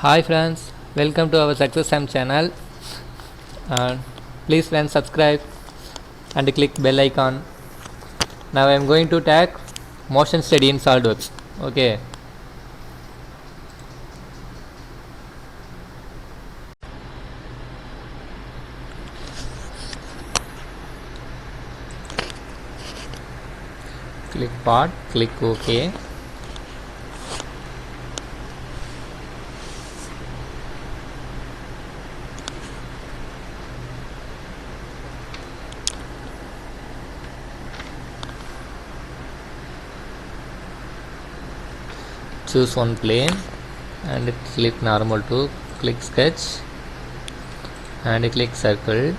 Hi friends, welcome to our Success Sam channel. Uh, Please friends subscribe and click bell icon. Now I am going to tag motion study in Solidworks. Okay. Click part, click OK. Choose one plane and click normal to click sketch and click circle.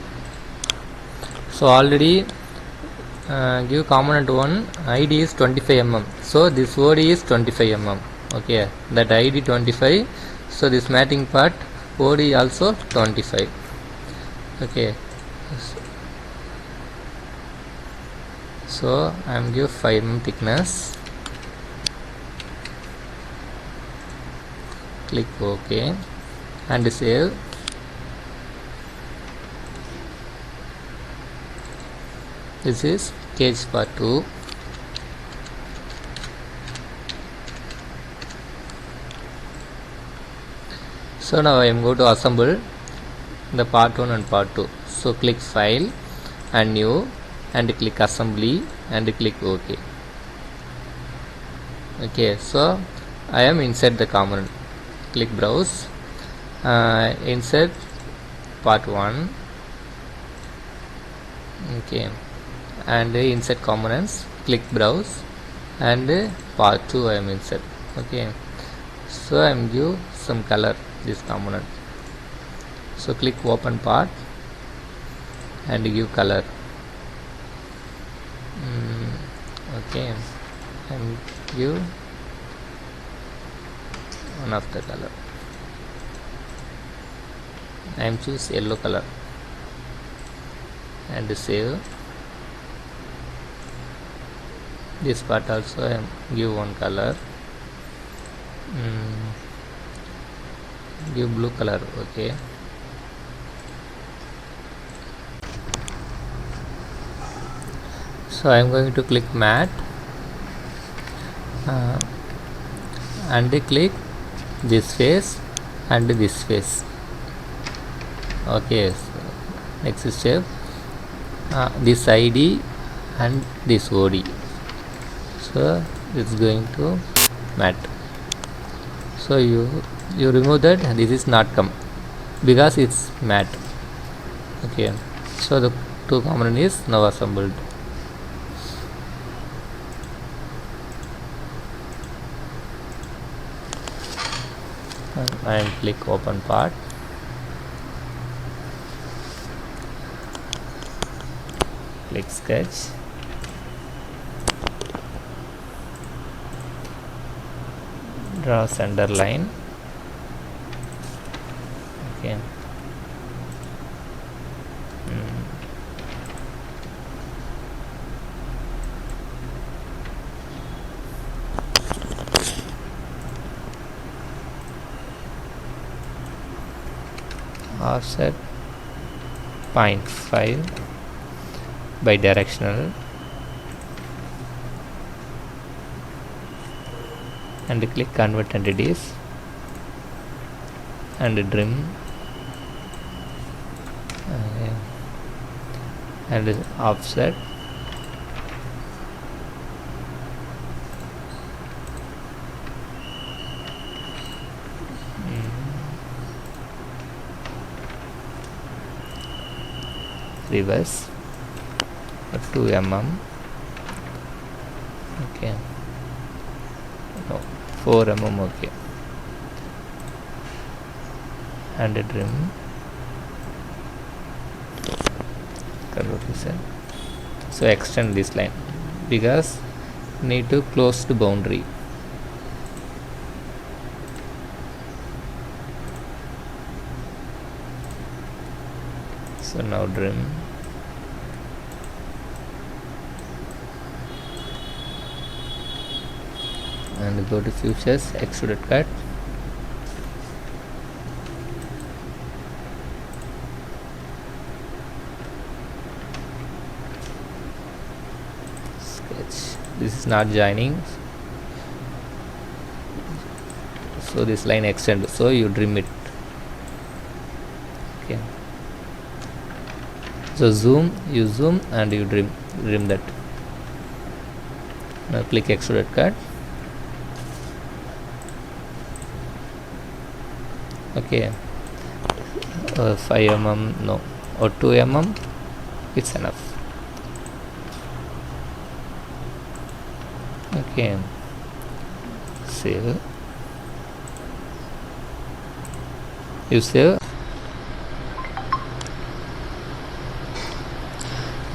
So already give component 1 ID is 25 mm, so this OD is 25 mm. Okay, that ID 25, so this matting part OD also 25. Okay, so I am give 5 mm thickness, click OK and save. This is cage part 2. So now I am going to assemble the part 1 and part 2. So click file and new and click assembly and click OK. Okay, so I am inside the component. Click browse, insert part 1. Okay, and insert components, click browse and part 2 I am insert. Okay, so I am give some color this component. So click open part and give color. Okay, and give one of the color. I am choose yellow color and save. This part also I am give one color. Give blue color. Okay, so I am going to click matte and click this face and this face. Okay, so next step, this ID and this OD, so it's going to matte. So you remove that, this is not come because it's matte. Okay, so the two component is now assembled. And click open part, click sketch, draw center line. Okay, offset 0.5 bidirectional and click convert entities and trim and offset reverse 2 mm. Okay, no, 4 mm. Okay, and trim conversion. So extend this line because need to close the boundary. So now trim and go to futures, extruded cut, this is not joining, so this line extend, so you trim it. Okay, so you zoom and you trim that. Now click extrude cut. Okay, 5 mm no, or 2 mm, it's enough. Okay, save. You save.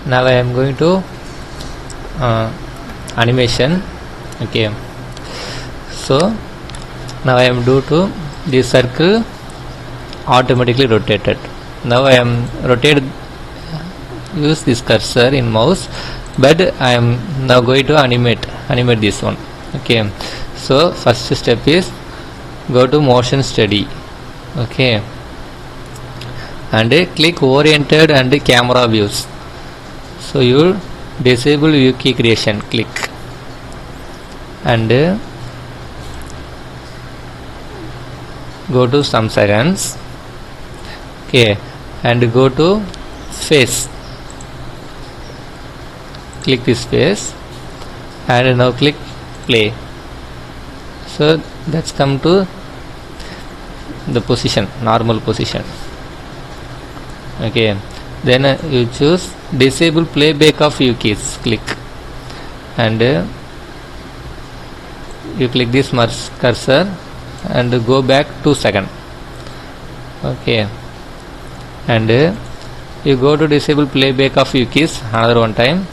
Now I am going to animation. Okay, so now I am due to this circle automatically rotated. Now I am rotate, use this cursor in mouse, but I am now going to animate this one. Okay, so first step is go to motion study. Okay, and click oriented and camera views. So you disable view key creation, click, and go to some seconds. Okay, and go to face, click this face, and now click play. So that's come to the position, normal position. Okay, then you choose disable playback of view keys, click, and you click this cursor and go back 2 seconds. Okay, and you go to disable playback of view keys another one time,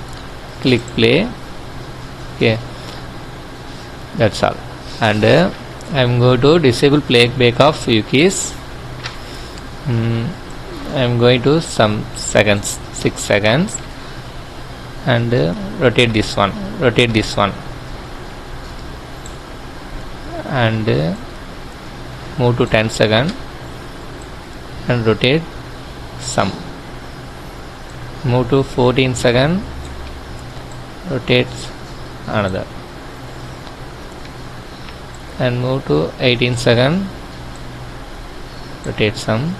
click play. Okay, that's all. And I am going to disable playback of view keys. I am going to some seconds, 6 seconds, and rotate this one, and move to 10 seconds and rotate some, move to 14 seconds, rotate another, and move to 18 seconds, rotate some,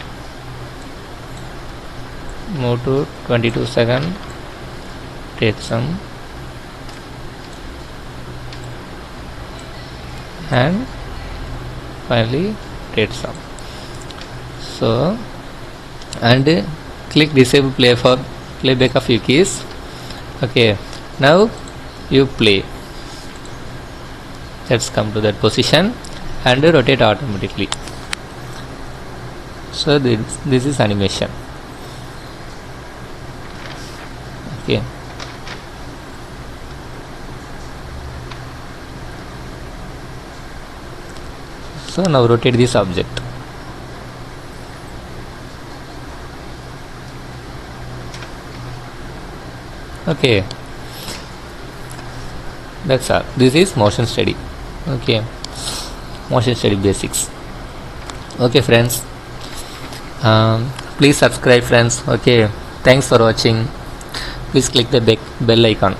move to 22 seconds, rotate some, and finally rotate some. So, and click disable playback of view keys. Okay, now you play. Let's come to that position and rotate automatically. So this is animation. Okay, so now rotate this object. Okay, that's all. This is motion study. Okay, motion study basics. Okay friends, please subscribe friends. Okay, thanks for watching. Please click the bell icon.